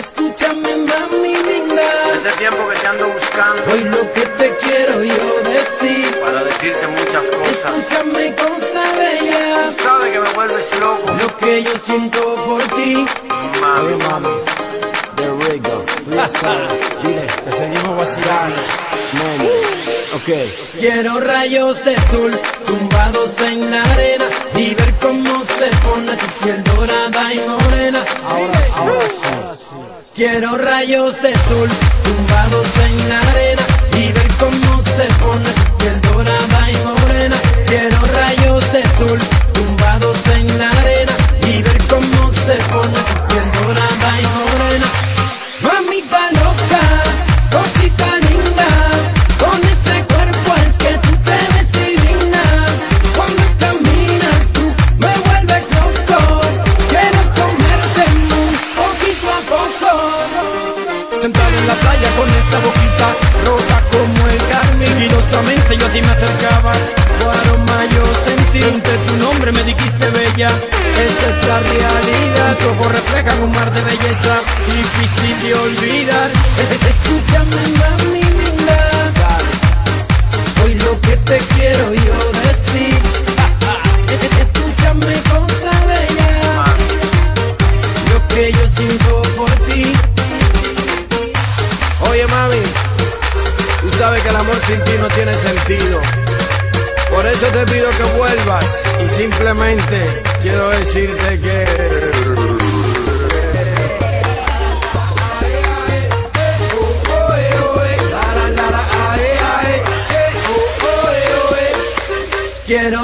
Escúchame, mami linda. Ese tiempo que te ando buscando. Hoy lo que te quiero yo decir. Para decirte muchas cosas. Escúchame, cosa bella. Sabes que me vuelves loco. Lo que yo siento por ti. Mami, mami. There we go. Tú ya sabes. Dile, que seguimos vacilando. Mami. Okay. Quiero rayos de sol tumbados en la arena y ver cómo se pone tu piel dorada y morena. Ahora sí. Quiero rayos de sol tumbados en la arena y ver cómo se pone tu piel dorada y morena. Quiero rayos de sol tumbados en la arena y ver cómo se pone tu piel dorada y morena. Mamita loca, cosita linda, con ese cuerpo es que tú te ves divina. Cuando caminas tú me vuelves loco. Quiero comerte muy poquito a poco. Sentado en la playa con esa boquita roja como el carmín. Sigilosamente yo a ti me acercaba, tu aroma yo sentí. Entre tu nombre me dijiste bella, esa es la realidad. Tus ojos reflejan un mar de belleza, difícil de olvidar. Escúchame, mami linda. Hoy lo que te quiero yo decir. Escúchame, cosa bella. Lo que yo siento por ti. Oye mami, tú sabes que el amor sin ti no tiene sentido. Por eso te pido que vuelvas y simplemente quiero decirte que... Quiero